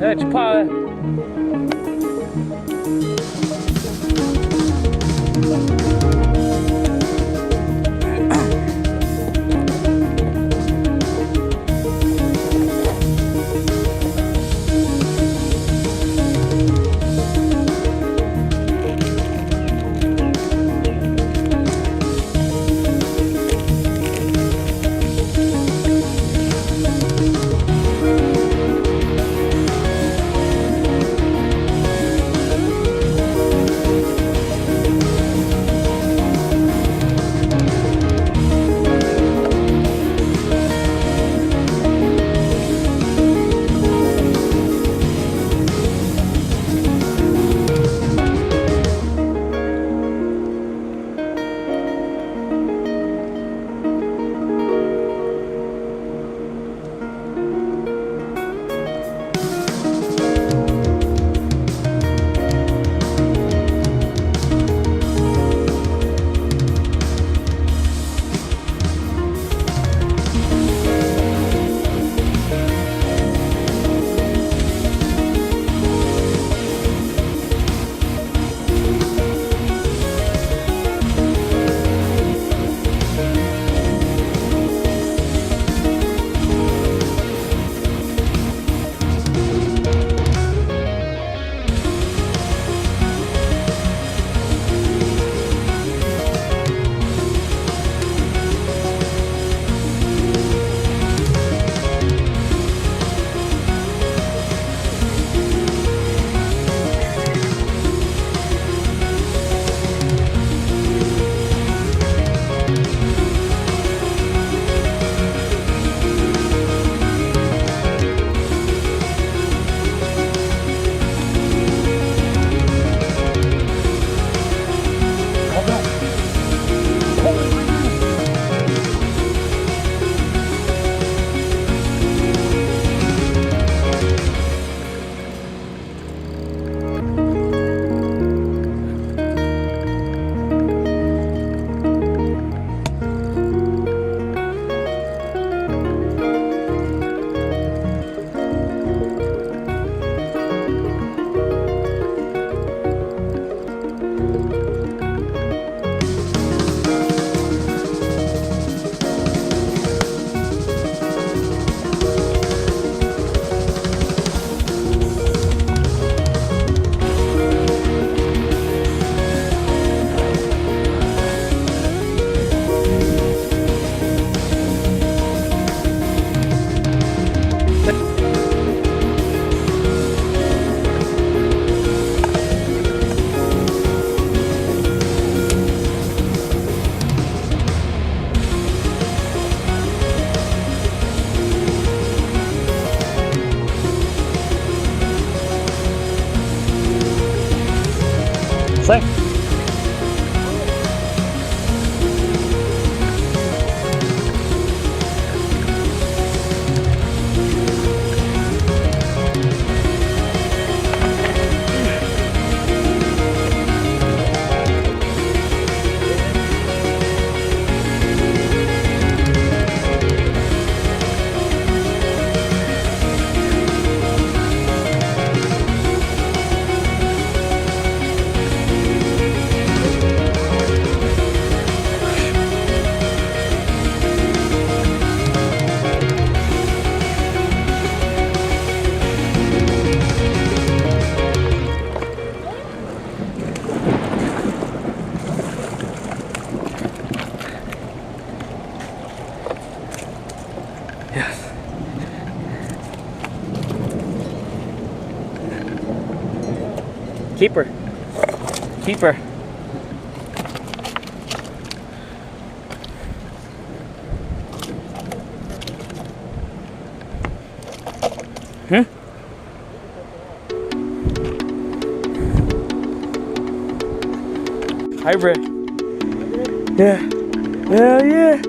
That's power. Say. Yes. Keep her. Keep her. Hmm? Hybrid. Yeah. Hell yeah.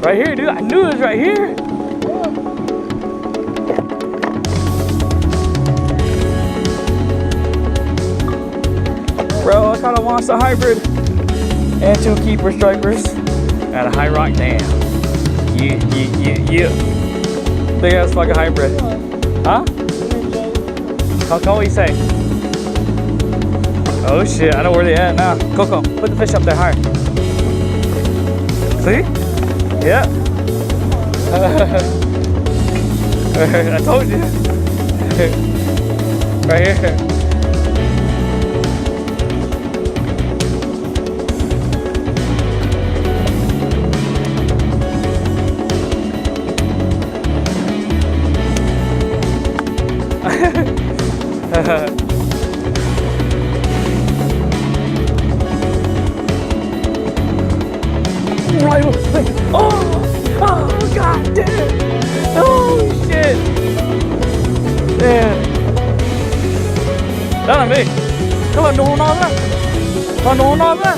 Right here, dude. I knew it was right here. Bro, I kind of want a hybrid and 2 keeper stripers. Got a high rock, damn. Yeah. Big ass fucking hybrid. Huh? Coco, what you say? Oh shit, I know where they at now. Coco, put the fish up there higher. See? Yeah. I told you. Right here. Oh, god damn! Oh shit! Damn! Đó làm gì? Các bạn đồ nó ra! Bạn đồ nó ra!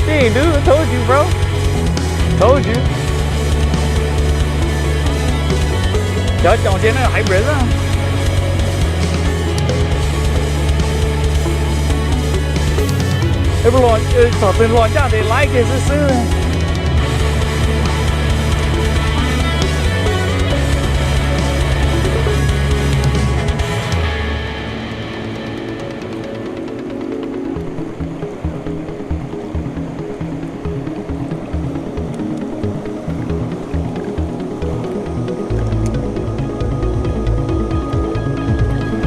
Dang, dude, I told you, bro. Told you. Trời, chọn trên nó là hybrid á. Everyone, thọ tiền loạn ra để like it sư.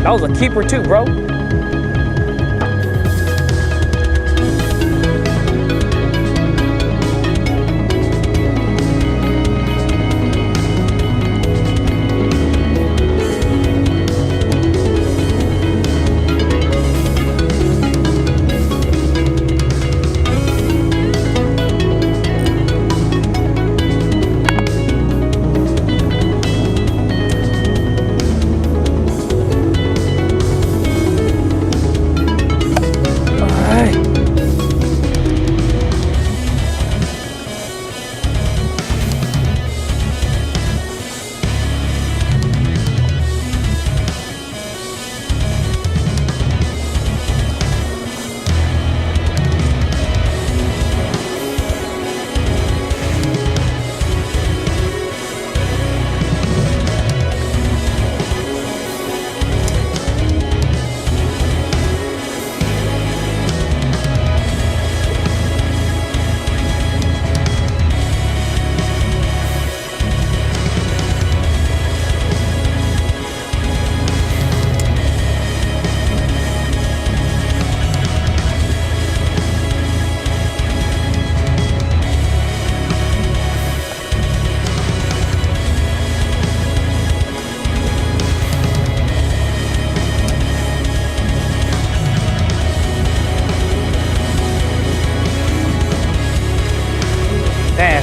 That was a keeper too, bro.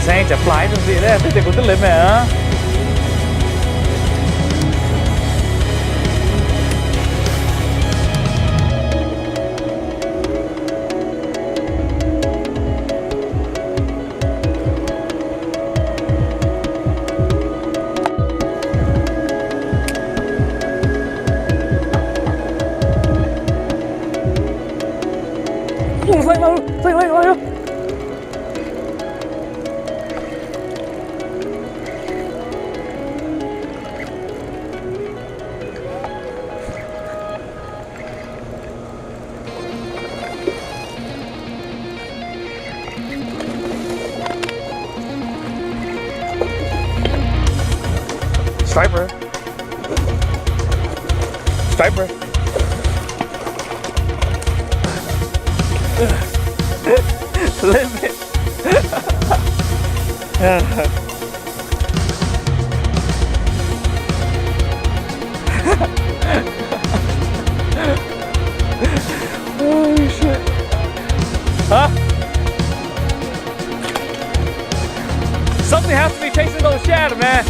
Sayaจะ fly ตรงนี้ได้แต่กูต้องเลยแม่ฮะใส่เลยStriper. Limit. Oh shit. Huh? Something has to be chasing those shadows, man.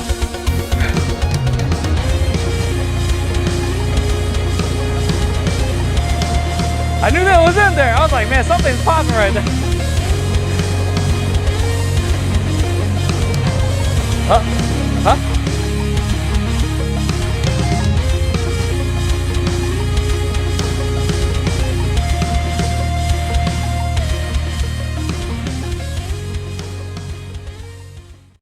I knew that was in there. I was like, man, something's popping right there. Huh?